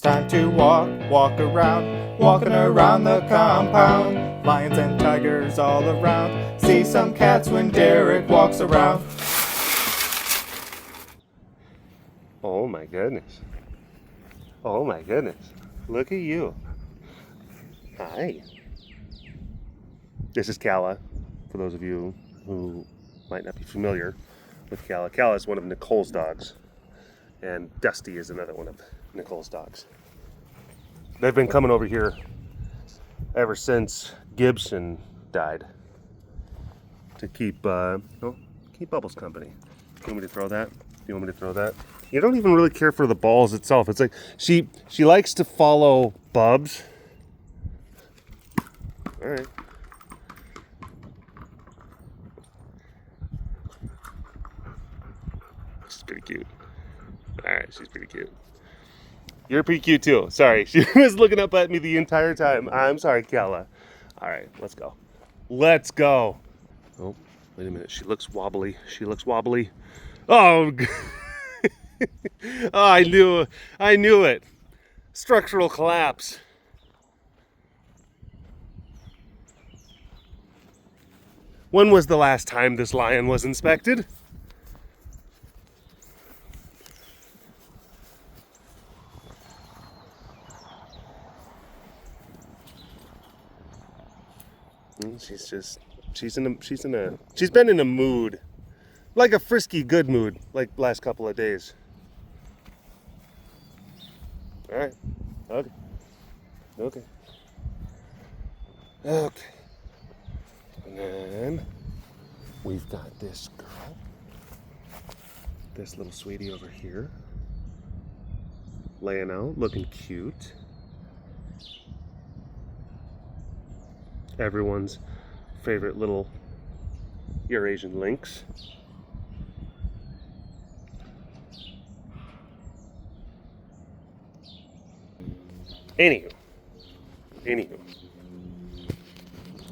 time to walk around, walking around the compound. Lions and tigers all around, see some cats when Derek walks around. Oh my goodness. Oh my goodness. Look at you. Hi. This is Kala, for those of you who might not be familiar with Kala. Kala is one of Nicole's dogs, and Dusty is another one of Nicole's dogs. They've been coming over here ever since Gibson died to keep Bubbles company. You want me to throw that? You want me to throw that? You don't even really care for the balls itself. It's like she likes to follow Bubs. All right. She's pretty cute. All right, she's pretty cute. You're pretty cute too. Sorry, she was looking up at me the entire time. I'm sorry, Kala. All right, let's go. Let's go. Oh, wait a minute. She looks wobbly. She looks wobbly. Oh, oh, I knew it. Structural collapse. When was the last time this lion was inspected? She's been in a mood, like a frisky good mood, like last couple of days. All right, okay. And then we've got this girl, this little sweetie over here, laying out, looking cute. Everyone's favorite little Eurasian lynx. Anywho.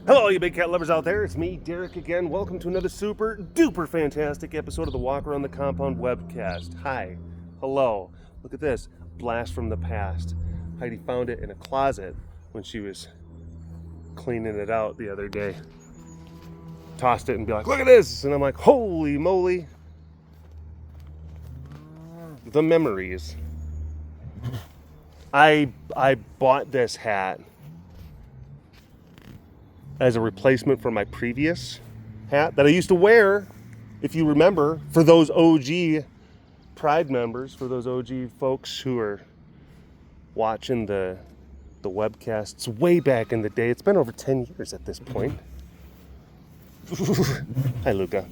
Hello, you big cat lovers out there. It's me, Derek, again. Welcome to another super duper fantastic episode of the Walk Around the Compound webcast. Hi. Hello. Look at this. Blast from the past. Heidi found it in a closet when she was cleaning it out the other day. Tossed it and be like, look at this! And I'm like, holy moly. The memories. I bought this hat as a replacement for my previous hat that I used to wear, if you remember, for those OG Pride members, for those OG folks who are watching the webcasts way back in the day. It's been over 10 years at this point. Hi, Luca.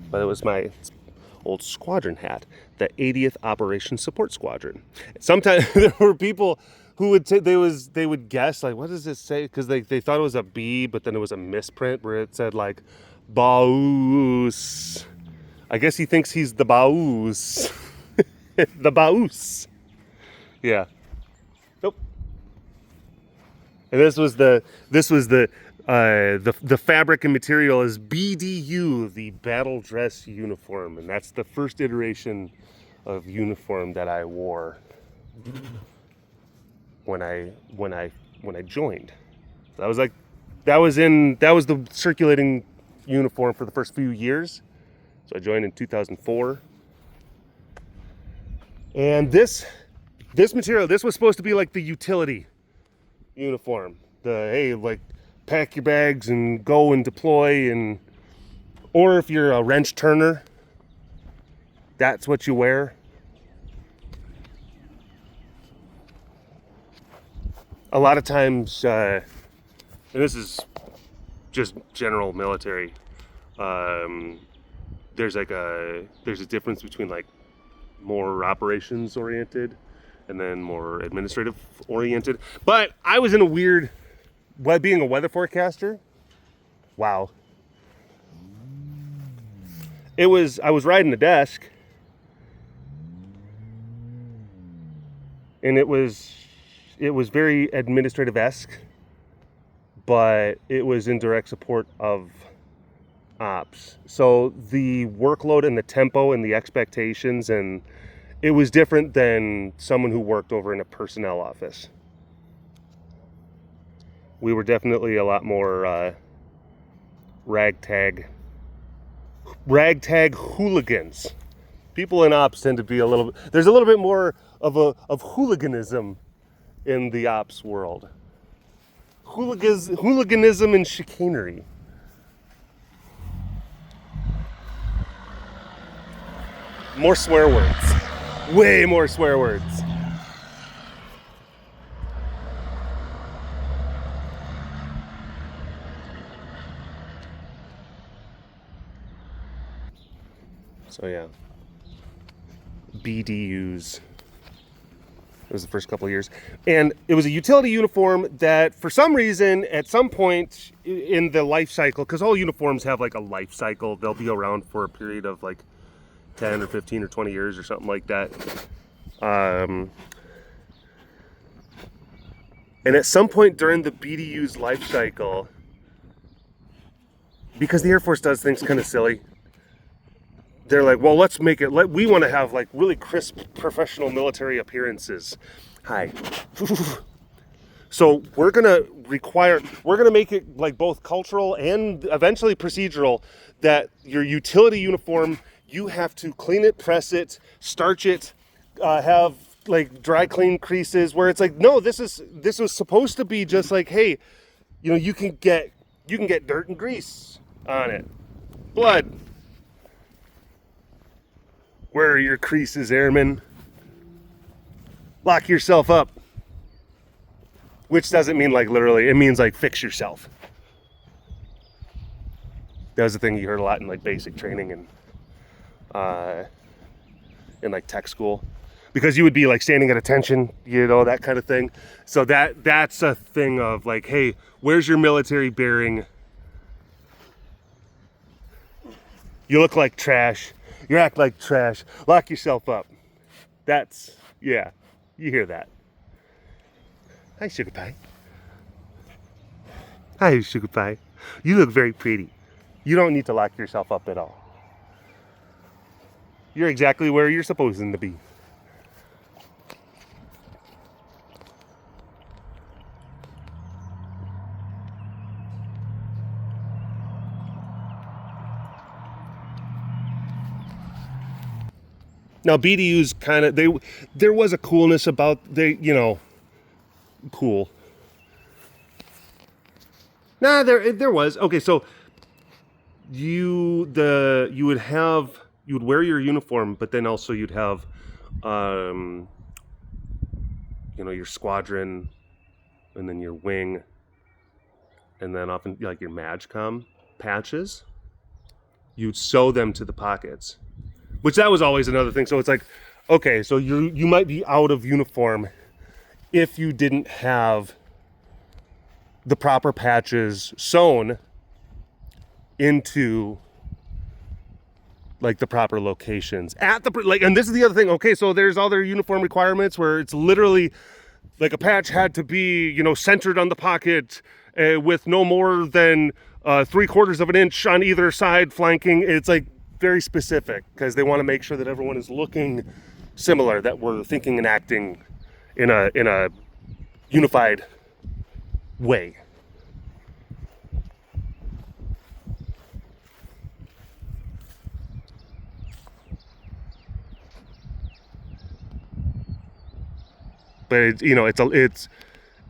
But it was my old squadron hat, the 80th Operations Support Squadron. Sometimes there were people who would say they would guess, like, what does this say? Because they thought it was a B, but then it was a misprint where it said, like, Baus. I guess he thinks he's the Baus. The Baus. Yeah. Nope. And this was the fabric and material is BDU, the battle dress uniform, and that's the first iteration of uniform that I wore when I joined. That was the circulating uniform for the first few years. So I joined in 2004. And this material, this was supposed to be like the utility uniform. Hey, like, pack your bags and go and deploy, or if you're a wrench turner, that's what you wear. A lot of times, and this is just general military, there's a difference between like more operations oriented and then more administrative oriented. But I was in a weird, being a weather forecaster. Wow. I was riding the desk, and it was very administrative-esque, but it was in direct support of ops. So the workload and the tempo and the expectations, and it was different than someone who worked over in a personnel office. We were definitely a lot more ragtag hooligans. People in ops tend to be there's a little bit more of hooliganism in the ops world. Hooliganism and chicanery. More swear words. Way more swear words. So yeah. BDUs. It was the first couple of years. And it was a utility uniform that, for some reason, at some point in the life cycle, because all uniforms have like a life cycle, they'll be around for a period of like 10 or 15 or 20 years or something like that. And at some point during the BDU's life cycle, because the Air Force does things kind of silly, they're like, well, let's make it, we want to have like really crisp professional military appearances. Hi. So we're going to make it like both cultural and eventually procedural that your utility uniform, you have to clean it, press it, starch it, have like dry clean creases, where it's like, no, this was supposed to be just like, hey, you know, you can get dirt and grease on it, blood. Where are your creases, airmen? Lock yourself up. Which doesn't mean like literally, it means like fix yourself. That was the thing you heard a lot in like basic training and in like tech school. Because you would be like standing at attention, you know, that kind of thing. So that's a thing of like, hey, where's your military bearing? You look like trash. You act like trash. Lock yourself up. That's, yeah, you hear that. Hi, Sugar Pie. Hi, Sugar Pie. You look very pretty. You don't need to lock yourself up at all. You're exactly where you're supposed to be. Now BDUs kind of, there was a coolness about cool. Nah, there was. Okay, so you would wear your uniform, but then also you'd have your squadron, and then your wing, and then often like your MAGCOM patches. You'd sew them to the pockets. Which that was always another thing. So it's like, okay, so you might be out of uniform if you didn't have the proper patches sewn into like the proper locations at the like. And this is the other thing. Okay, so there's other uniform requirements where it's literally like a patch had to be centered on the pocket with no more than 3/4 of an inch on either side flanking. It's like very specific because they want to make sure that everyone is looking similar, that we're thinking and acting in a unified way. But it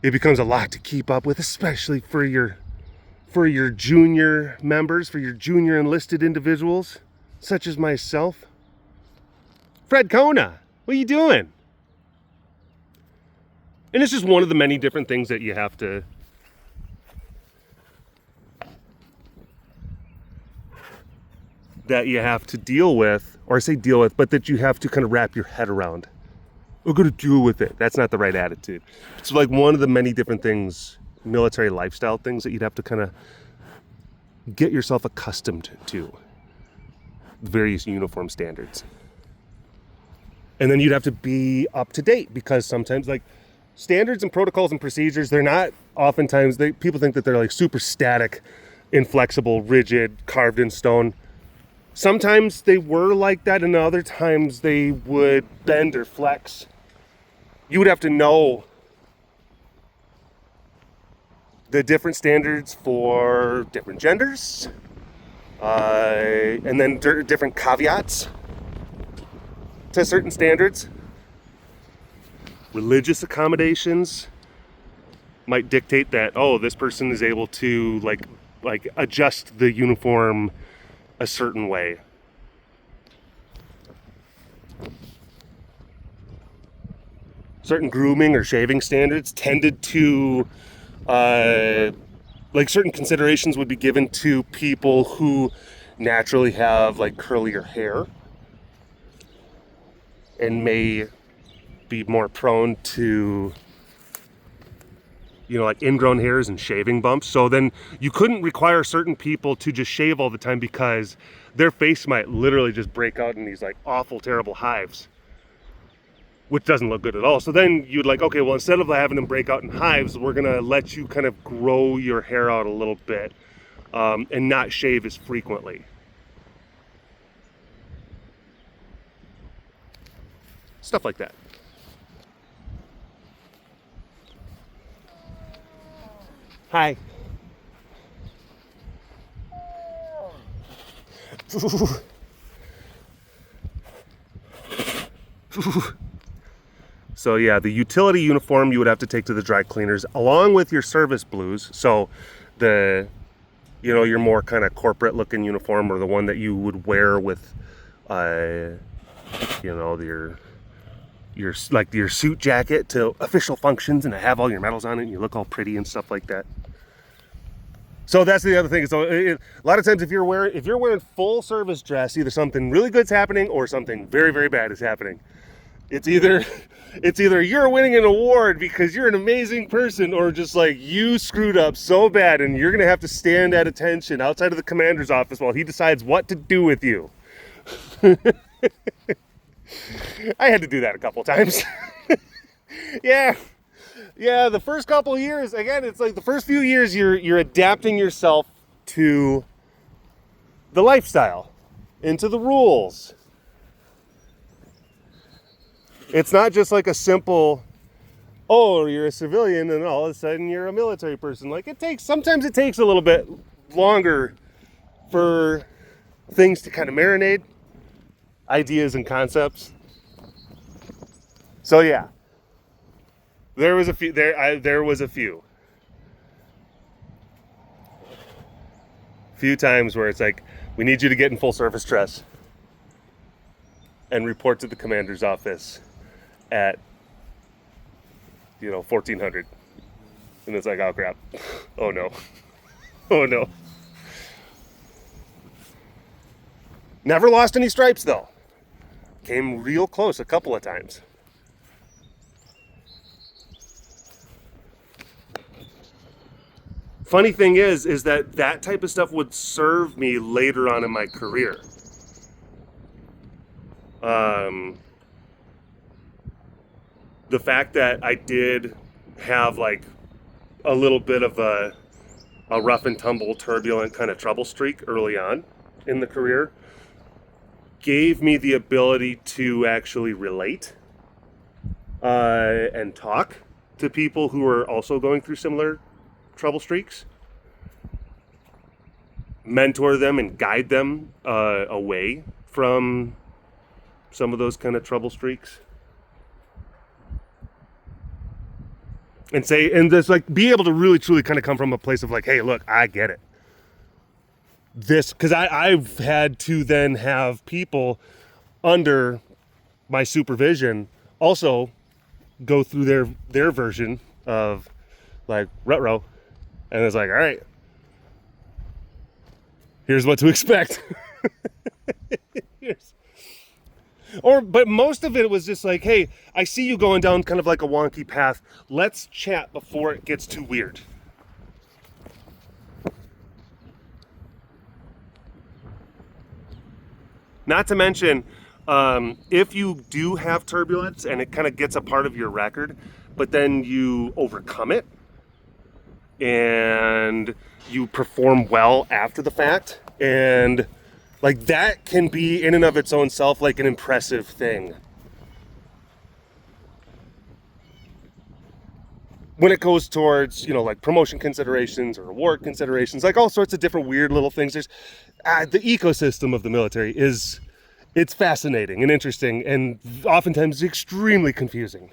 becomes a lot to keep up with, especially for your junior members, for your junior enlisted individuals, such as myself. Fred Kona, what are you doing? And it's just one of the many different things that you have to deal with, or I say deal with, but that you have to kind of wrap your head around. We're going to deal with it. That's not the right attitude. It's like one of the many different things, military lifestyle things, that you'd have to kind of get yourself accustomed to. Various uniform standards. And then you'd have to be up to date, because sometimes like standards and protocols and procedures, they're not oftentimes, people think that they're like super static, inflexible, rigid, carved in stone. Sometimes they were like that, and other times they would bend or flex. You would have to know the different standards for different genders, and then different caveats to certain standards. Religious accommodations might dictate that, oh, this person is able to like adjust the uniform a certain way. Certain grooming or shaving standards tended to, like certain considerations would be given to people who naturally have like curlier hair and may be more prone to, you know, like ingrown hairs and shaving bumps. So then you couldn't require certain people to just shave all the time because their face might literally just break out in these like awful, terrible hives, which doesn't look good at all. So then you'd like, okay, well, instead of having them break out in hives, we're gonna let you kind of grow your hair out a little bit and not shave as frequently. Stuff like that. Hi. So yeah, the utility uniform you would have to take to the dry cleaners along with your service blues. So the, you know, your more kind of corporate looking uniform, or the one that you would wear with, you know, your like your suit jacket to official functions and have all your medals on it and you look all pretty and stuff like that. So that's the other thing. So a lot of times if you're wearing full service dress, either something really good's happening or something very, very bad is happening. It's either you're winning an award because you're an amazing person, or just like you screwed up so bad and you're gonna have to stand at attention outside of the commander's office while he decides what to do with you. I had to do that a couple times. Yeah, the first couple years, again, it's like the first few years you're adapting yourself to the lifestyle, into the rules. It's not just like a simple, oh, you're a civilian and all of a sudden you're a military person. Like sometimes it takes a little bit longer for things to kind of marinate, ideas and concepts. So yeah. There was a few times where it's like, we need you to get in full service dress and report to the commander's office at, 1400. And it's like, oh crap. Oh no. Oh no. Never lost any stripes though. Came real close a couple of times. Funny thing is that type of stuff would serve me later on in my career. The fact that I did have like a little bit of a rough and tumble, turbulent kind of trouble streak early on in the career gave me the ability to actually relate and talk to people who are also going through similar trouble streaks, mentor them and guide them away from some of those kind of trouble streaks, and just like be able to really truly kind of come from a place of like, hey, look, I get it. This, because I've had to then have people under my supervision also go through their version of like rut-row. And it's like, all right, here's what to expect. But most of it was just like, hey, I see you going down kind of like a wonky path. Let's chat before it gets too weird. Not to mention, if you do have turbulence and it kind of gets a part of your record, but then you overcome it, and you perform well after the fact. And like that can be in and of its own self like an impressive thing. When it goes towards, you know, like promotion considerations or award considerations, like all sorts of different weird little things. There's the ecosystem of the military it's fascinating and interesting and oftentimes extremely confusing.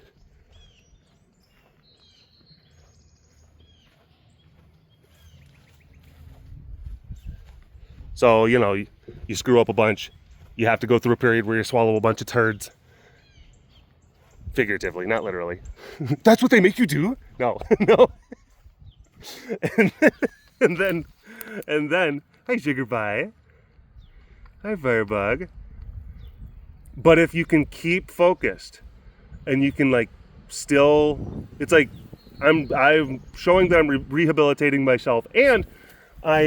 So, you know, you screw up a bunch, you have to go through a period where you swallow a bunch of turds. Figuratively, not literally. That's what they make you do? No, no. And then, hi sugar pie. Hi firebug. But if you can keep focused and you can like still, it's like I'm showing that I'm rehabilitating myself, and I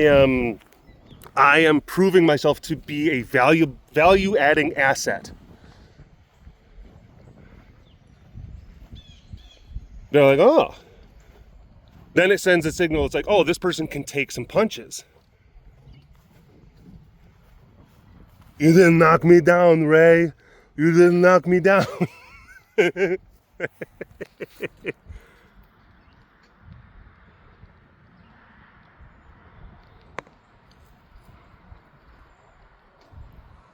am proving myself to be a value adding asset. They're like, oh. Then it sends a signal. It's like, oh, this person can take some punches. You didn't knock me down, Ray. You didn't knock me down. They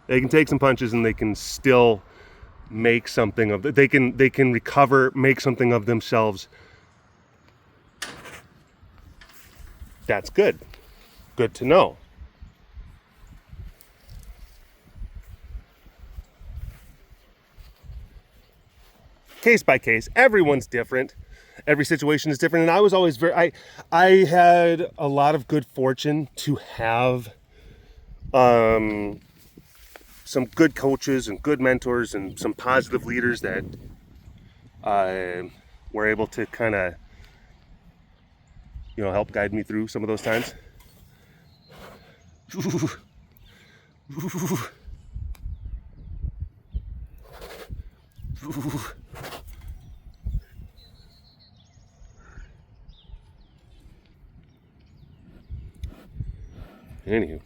can take some punches and they can still make something of it. They can recover, make something of themselves. That's good. Good to know. Case by case, everyone's different. Every situation is different, and I was always I had a lot of good fortune to have some good coaches and good mentors and some positive leaders that were able to kind of, you know, help guide me through some of those times. Anywho,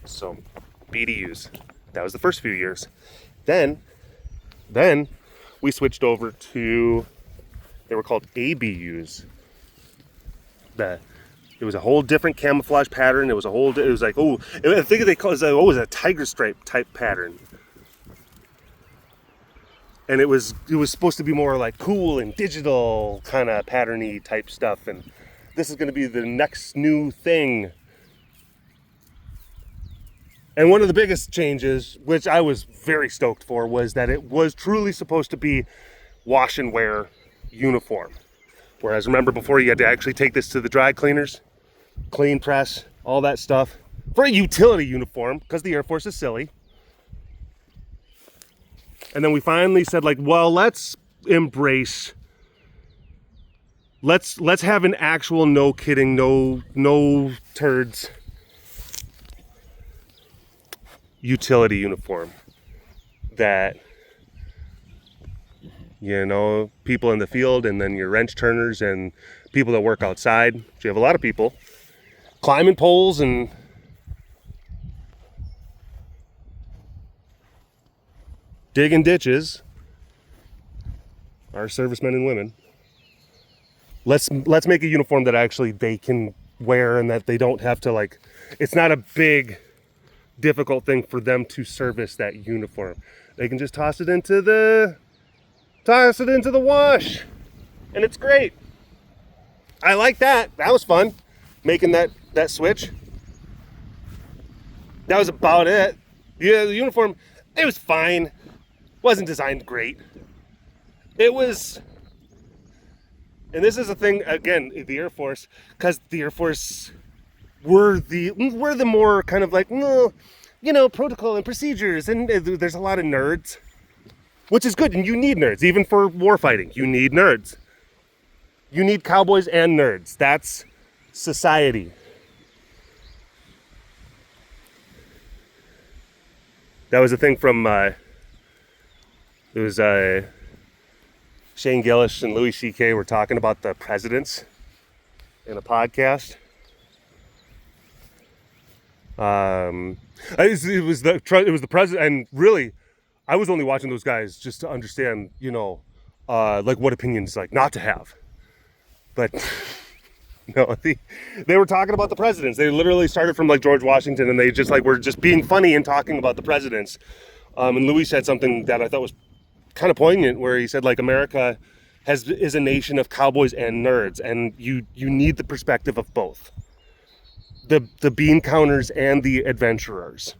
so BDUs, that was the first few years. Then we switched over to, they were called ABUs. It was a whole different camouflage pattern. It was like, oh, I think they called it, it was a tiger stripe type pattern. And it was supposed to be more like cool and digital kind of patterny type stuff. And this is going to be the next new thing. And one of the biggest changes, which I was very stoked for, was that it was truly supposed to be wash and wear uniform. Whereas remember before, you had to actually take this to the dry cleaners, clean press, all that stuff for a utility uniform because the Air Force is silly. And then we finally said, like, well, let's embrace, let's have an actual, no kidding, no turds utility uniform that, you know, people in the field and then your wrench turners and people that work outside. So you have a lot of people climbing poles and digging ditches, our servicemen and women. Let's make a uniform that actually they can wear and that they don't have to, like, it's not a big difficult thing for them to service that uniform. They can just toss it into the wash and it's great. I like that. That was fun, making that switch. That was about it. Yeah, the uniform, it was fine. Wasn't designed great. It was, and this is a thing, again, the Air Force, because the Air Force were the more kind of like, you know, protocol and procedures, and there's a lot of nerds, which is good, and you need nerds, even for warfighting. You need nerds. You need cowboys and nerds. That's society. That was a thing from, it was Shane Gillis and Louis C.K. were talking about the presidents in a podcast. It was the president, and really, I was only watching those guys just to understand, like what opinions like not to have. But no, they were talking about the presidents. They literally started from like George Washington, and they just like were just being funny and talking about the presidents. And Louis said something that I thought was kind of poignant, where he said like America is a nation of cowboys and nerds, and you need the perspective of both. The bean counters and the adventurers.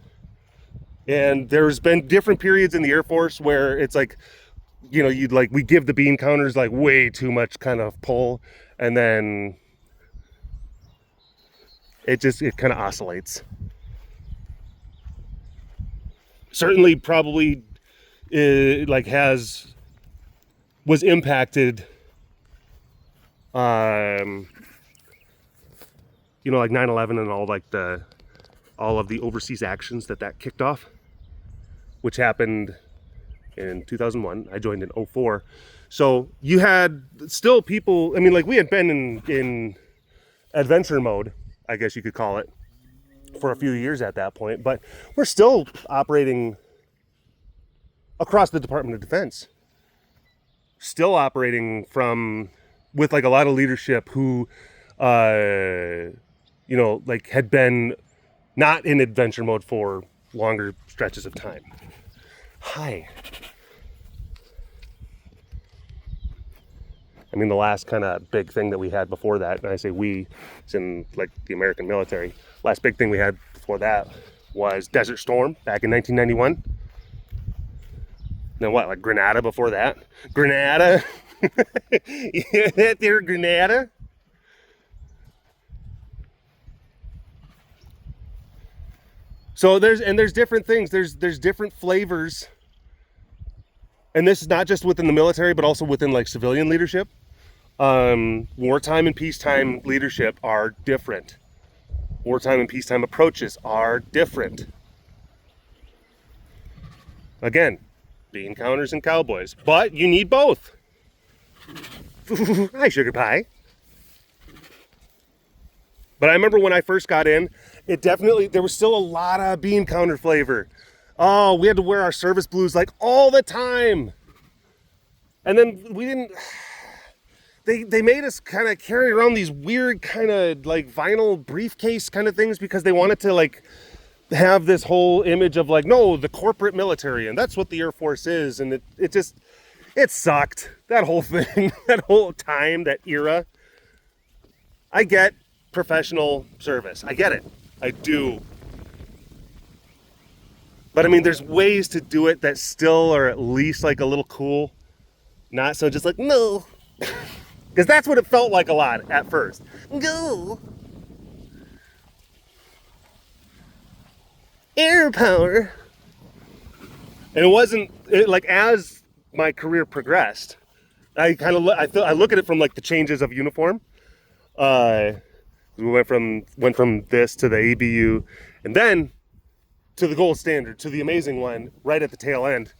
And there's been different periods in the Air Force where it's like, we give the bean counters like way too much kind of pull, and then it kind of oscillates. Certainly probably was impacted like 9/11 and all of the overseas actions that kicked off, which happened in 2001. I joined in 2004. So you had still people, we had been in adventure mode, I guess you could call it, for a few years at that point, but we're still operating across the Department of Defense. Still operating with like a lot of leadership who, had been not in adventure mode for longer stretches of time. Hi. The last kind of big thing that we had before that, and I say we, it's in like the American military, last big thing we had before that was Desert Storm back in 1991. Then what, like Grenada before that? Grenada? Yeah, there, Grenada? So there's different things. There's different flavors. And this is not just within the military, but also within like civilian leadership. Wartime and peacetime leadership are different. Wartime and peacetime approaches are different. Again, bean counters and cowboys, but you need both. Hi, sugar pie. But I remember when I first got in, there was still a lot of bean counter flavor. Oh, we had to wear our service blues like all the time. And then we didn't, they made us kind of carry around these weird kind of like vinyl briefcase kind of things because they wanted to like have this whole image of like, no, the corporate military, and that's what the Air Force is. And it sucked. That whole thing, that whole time, that era. I get professional service. I get it. I do. But there's ways to do it that still are at least like a little cool. Not so just like, no. Because that's what it felt like a lot at first. Go. Air power. And it wasn't, like, as my career progressed, I look at it from like the changes of uniform. We went from this to the ABU, and then to the gold standard, to the amazing one right at the tail end.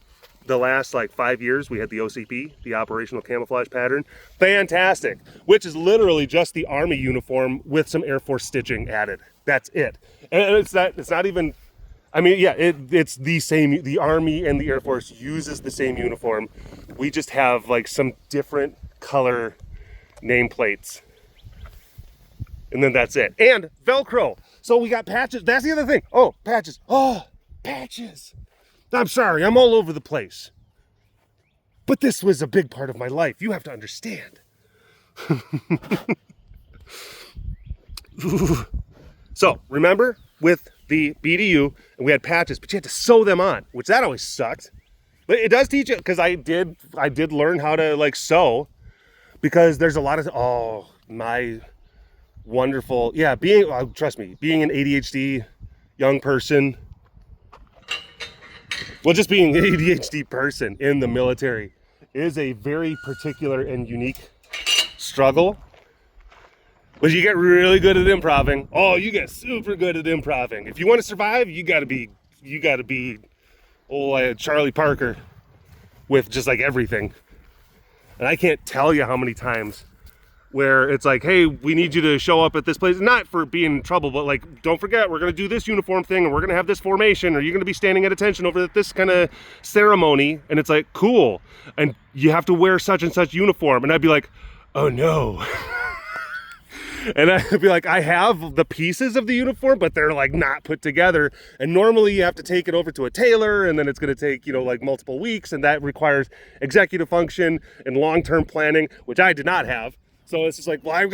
The last like 5 years, we had the OCP, the Operational Camouflage Pattern. Fantastic, which is literally just the Army uniform with some Air Force stitching added. That's it. And it's not even, it's the same. The Army and the Air Force uses the same uniform. We just have like some different color nameplates. And then that's it. And Velcro. So we got patches. That's the other thing. Oh, patches. Oh, patches. I'm sorry. I'm all over the place. But this was a big part of my life. You have to understand. So remember with the BDU, and we had patches, but you had to sew them on, which that always sucked. But it does teach it, because I did learn how to like sew, because there's a lot of, my wonderful, trust me, being an ADHD young person, just being an ADHD person in the military is a very particular and unique struggle. But you get really good at improving. Oh, you get super good at improving. If you want to survive, you gotta be Charlie Parker with just like everything. And I can't tell you how many times where it's like, hey, we need you to show up at this place, not for being in trouble, but like, don't forget, we're going to do this uniform thing, and we're going to have this formation, or you're going to be standing at attention over this kind of ceremony. And it's like, cool. And you have to wear such and such uniform. And I'd be like, oh no. And I'd be like, I have the pieces of the uniform, but they're like not put together. And normally you have to take it over to a tailor, and then it's going to take, you know, like multiple weeks. And that requires executive function and long-term planning, which I did not have. So it's just like, well, I'm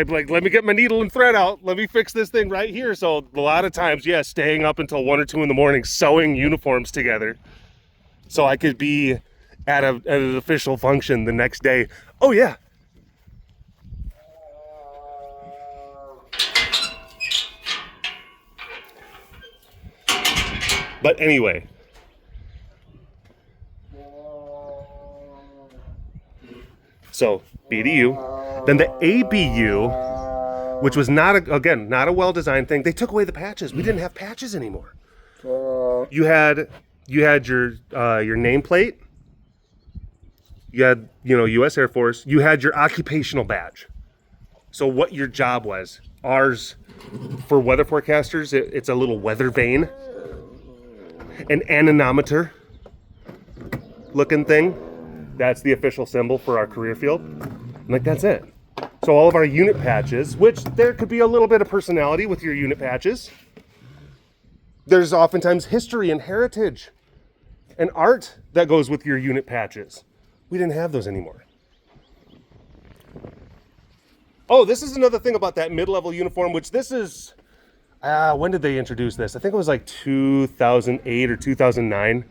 like, let me get my needle and thread out. Let me fix this thing right here. So a lot of times, yeah, staying up until 1 or 2 in the morning, sewing uniforms together so I could be at an official function the next day. Oh, yeah. But anyway. So BDU, then the ABU, which was not a well-designed thing. They took away the patches. We didn't have patches anymore. You had your nameplate. You had, you know, U.S. Air Force. You had your occupational badge. So what your job was. Ours, for weather forecasters, it's a little weather vane, an anemometer looking thing. That's the official symbol for our career field. And like, that's it. So all of our unit patches, which there could be a little bit of personality with your unit patches. There's oftentimes history and heritage and art that goes with your unit patches. We didn't have those anymore. Oh, this is another thing about that mid-level uniform, which this is, when did they introduce this? I think it was like 2008 or 2009.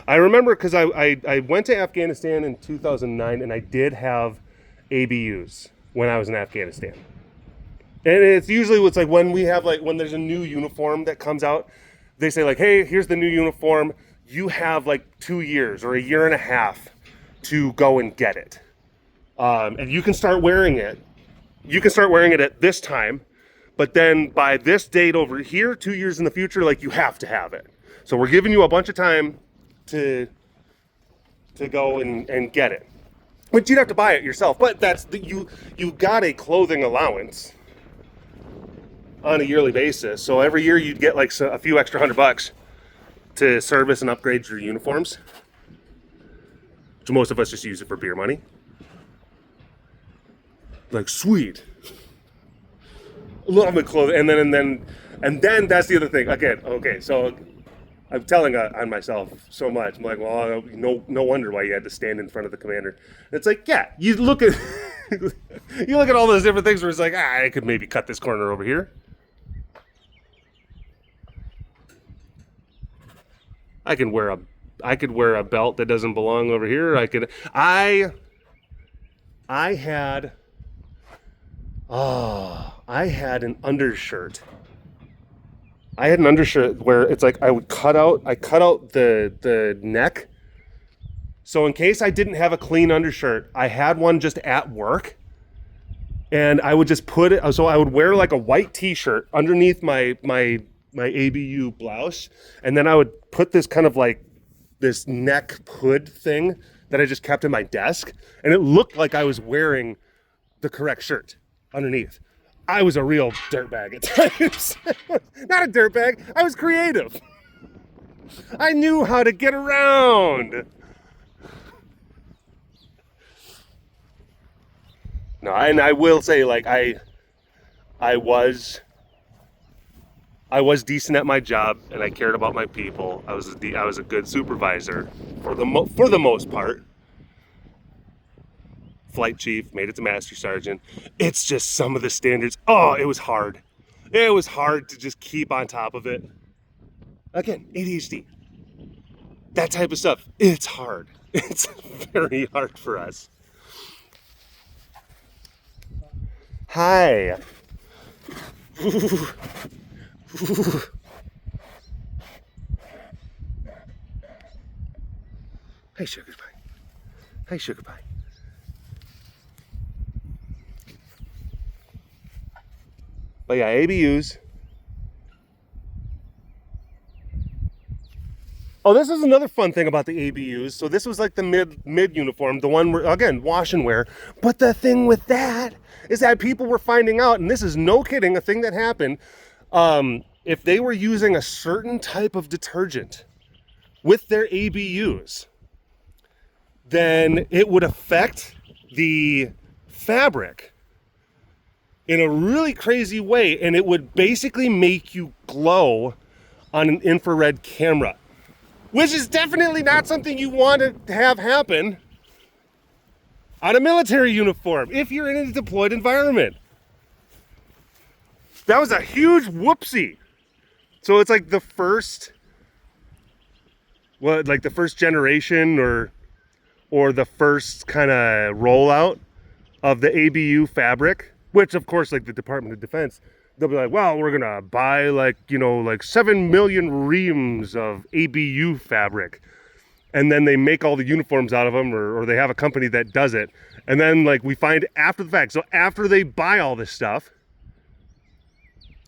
I remember because I went to Afghanistan in 2009, and I did have ABUs when I was in Afghanistan. And it's usually what's like when there's a new uniform that comes out, they say like, hey, here's the new uniform. You have like 2 years or a year and a half to go and get it. And you can start wearing it. You can start wearing it at this time, but then by this date over here, 2 years in the future, like, you have to have it. So we're giving you a bunch of time to go and get it, but you'd have to buy it yourself. But that's you got a clothing allowance on a yearly basis, so every year you'd get like a few extra $100 to service and upgrade your uniforms, which most of us just use it for beer money. Like, sweet, love my clothing. And then that's the other thing. Again, okay, so I'm telling on myself so much. I'm like, well, no wonder why you had to stand in front of the commander. And it's like, yeah, you look at all those different things where it's like, I could maybe cut this corner over here. I could wear a belt that doesn't belong over here. I had an undershirt. I had an undershirt where it's like I cut out the neck. So in case I didn't have a clean undershirt, I had one just at work, and I would just put it, so I would wear like a white t-shirt underneath my ABU blouse, and then I would put this kind of like this neck hood thing that I just kept in my desk, and it looked like I was wearing the correct shirt underneath. I was a real dirtbag at times. Not a dirtbag, I was creative. I knew how to get around. No, and I will say, like, I was decent at my job, and I cared about my people. I was a good supervisor for the most part. Flight chief, made it to master sergeant. It's just some of the standards. Oh, it was hard. It was hard to just keep on top of it. Again, ADHD. That type of stuff. It's hard. It's very hard for us. Hi. Ooh. Ooh. Hey, sugar pie. Hey, sugar pie. But yeah, ABUs. Oh, this is another fun thing about the ABUs. So this was like the mid uniform, the one where, again, wash and wear. But the thing with that is that people were finding out, and this is no kidding, a thing that happened, if they were using a certain type of detergent with their ABUs, then it would affect the fabric in a really crazy way, and it would basically make you glow on an infrared camera, which is definitely not something you want to have happen on a military uniform if you're in a deployed environment. That was a huge whoopsie. So it's like the first, like the first generation or the first kind of rollout of the ABU fabric, which of course, like the Department of Defense, they'll be like, well, we're gonna buy like 7 million reams of ABU fabric, and then they make all the uniforms out of them, or they have a company that does it, and then like we find after the fact. So after they buy all this stuff,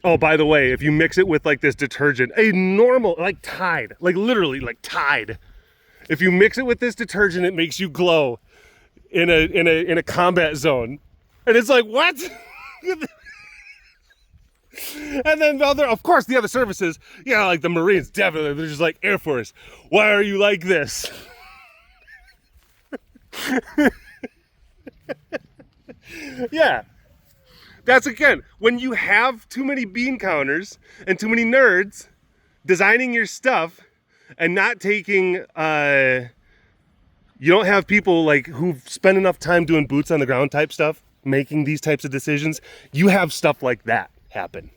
oh, by the way, if you mix it with like this detergent, a normal, like Tide, like literally like Tide, if you mix it with this detergent, it makes you glow in a combat zone. And it's like, what? And then of course, the other services, like the Marines, definitely, they're just like, Air Force, why are you like this? Yeah. That's, again, when you have too many bean counters and too many nerds designing your stuff and not taking, you don't have people like who've spent enough time doing boots on the ground type stuff, making these types of decisions. You have stuff like that happen.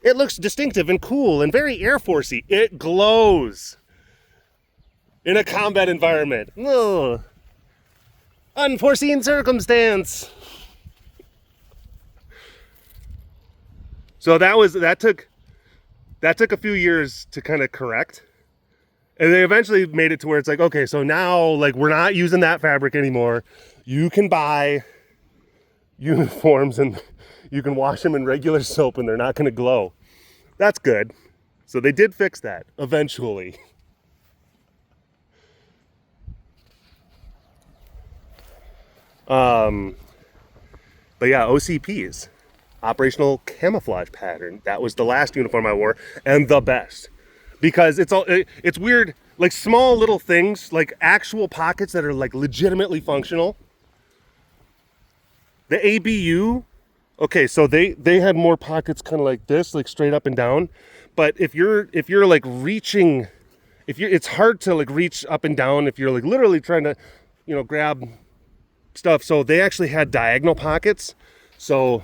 It looks distinctive and cool and very Air Force-y. It glows in a combat environment. Ugh. Unforeseen circumstance. So that took a few years to kind of correct. And they eventually made it to where it's like, okay, so now like we're not using that fabric anymore. You can buy uniforms and you can wash them in regular soap and they're not going to glow. That's good. So they did fix that eventually. But yeah, OCPs, operational camouflage pattern. That was the last uniform I wore and the best. Because it's weird, like small little things, like actual pockets that are like legitimately functional. The ABU, okay, so they had more pockets kind of like this, like straight up and down. But if you're like reaching, it's hard to like reach up and down if you're like literally trying to, grab stuff. So they actually had diagonal pockets. So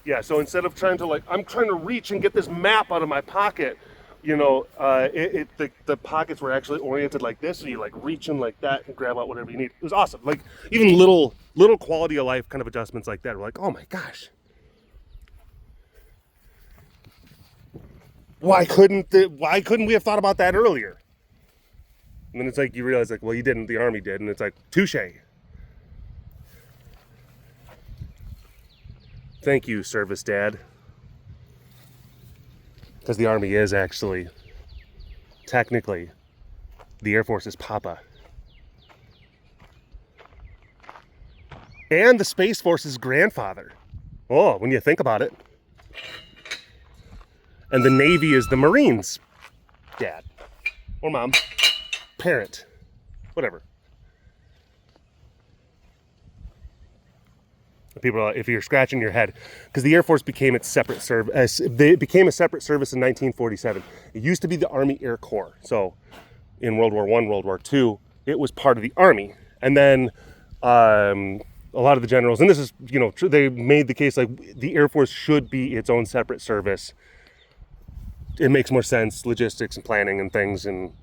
yeah, so instead of trying to like, I'm trying to reach and get this map out of my pocket, the pockets were actually oriented like this, so you like reach in like that and grab out whatever you need. It was awesome. Like even little quality of life kind of adjustments like that. We're like, oh my gosh, why couldn't we have thought about that earlier? And then it's like you realize like, well, you didn't. The Army did, and it's like touche. Thank you, service dad. Because the Army is actually, technically, the Air Force's papa. And the Space Force's grandfather. Oh, when you think about it. And the Navy is the Marines' dad. Or mom. Parent. Whatever. People are, if you're scratching your head, because the Air Force became its separate service. It became a separate service in 1947. It used to be the Army Air Corps. So, in World War I, World War II, it was part of the Army. And then a lot of the generals, and this is, they made the case like the Air Force should be its own separate service. It makes more sense, logistics and planning and things. And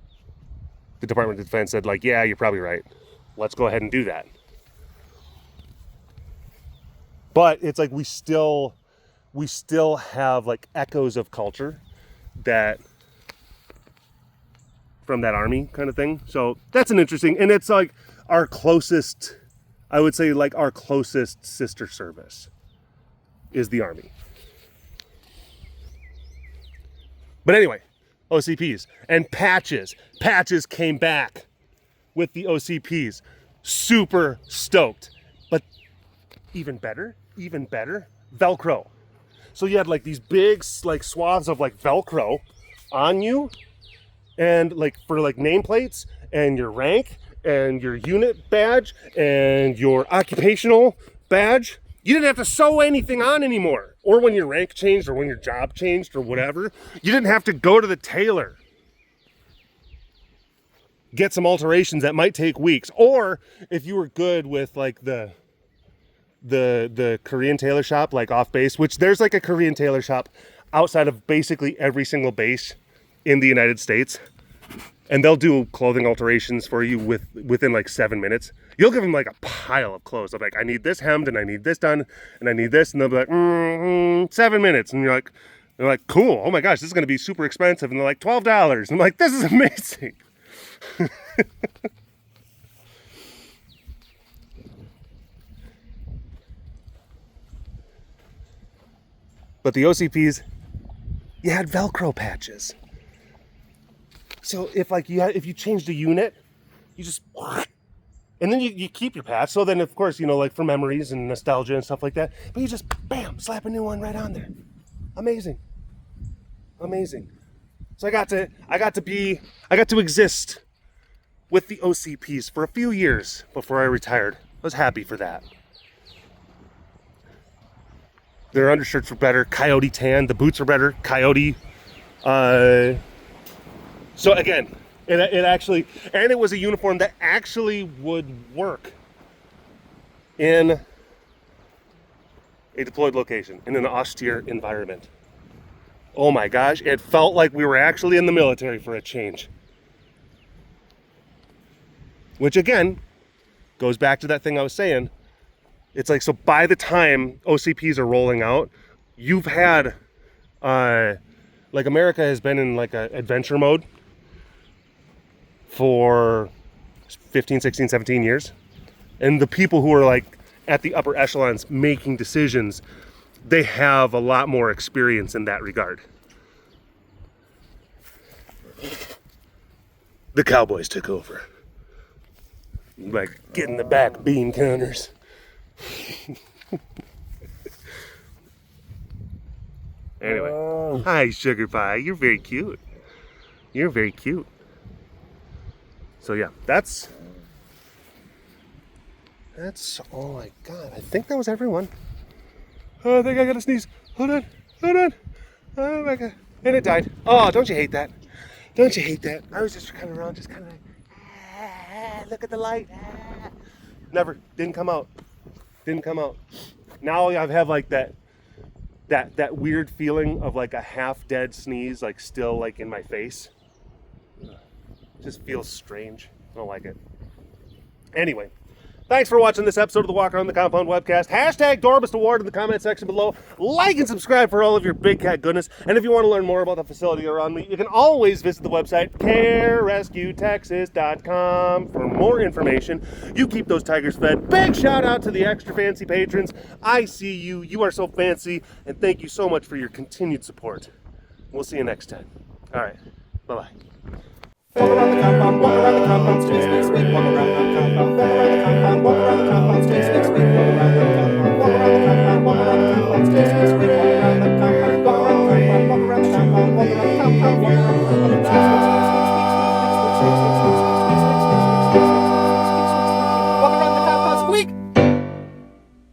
the Department of Defense said like, yeah, you're probably right. Let's go ahead and do that. But it's like we still have like echoes of culture that from that Army kind of thing. So that's an interesting, and it's like our closest, I would say like our closest sister service is the Army. But anyway, OCPs. And patches. Patches came back with the OCPs. Super stoked. But even better, Velcro. So you had like these big like swaths of like Velcro on you, and like for like nameplates and your rank and your unit badge and your occupational badge. You didn't have to sew anything on anymore. Or when your rank changed or when your job changed or whatever, you didn't have to go to the tailor. Get some alterations that might take weeks. Or if you were good with like the Korean tailor shop, like off base, which there's like a Korean tailor shop outside of basically every single base in the United States, and they'll do clothing alterations for you within like 7 minutes. You'll give them like a pile of clothes. They're like, I need this hemmed and I need this done and I need this, and they'll be like, 7 minutes, and they're like, cool. Oh my gosh, this is gonna be super expensive, and they're like $12. And I'm like, this is amazing. But the OCPs, you had Velcro patches. So if you changed a unit, you just, and then you keep your patch. So then of course, like for memories and nostalgia and stuff like that, but you just, bam, slap a new one right on there. Amazing. So I got to exist with the OCPs for a few years before I retired. I was happy for that. Their undershirts were better, coyote tan. The boots were better, coyote. So again, it actually, and it was a uniform that actually would work in a deployed location, in an austere environment. Oh my gosh, it felt like we were actually in the military for a change. Which again, goes back to that thing I was saying. It's like, so by the time OCPs are rolling out, you've had, like America has been in like a adventure mode for 15, 16, 17 years. And the people who are like at the upper echelons making decisions, they have a lot more experience in that regard. The Cowboys took over. Like, get in the back, bean counters. Anyway, hi Sugar Pie, you're very cute. So yeah, that's all I got. I think that was everyone. Oh, I think I gotta sneeze. Hold on. Oh my god. And it died. Oh, don't you hate that? I was just kind of around, just kind of like, look at the light. Never, didn't come out. Now I have like that weird feeling of like a half dead sneeze, like still like in my face. Just feels strange. I don't like it. Anyway, thanks for watching this episode of the Walk Around the Compound webcast. Hashtag Dorbist Award in the comment section below. Like and subscribe for all of your big cat goodness. And if you want to learn more about the facility around me, you can always visit the website carerescuetexas.com for more information. You keep those tigers fed. Big shout out to the extra fancy patrons. I see you. You are so fancy. And thank you so much for your continued support. We'll see you next time. All right. Bye-bye. Walk around the compound, walk around the compound, sticks, walk around the compound, walk around the compound, walk around the compound, sticks, walk around the compound.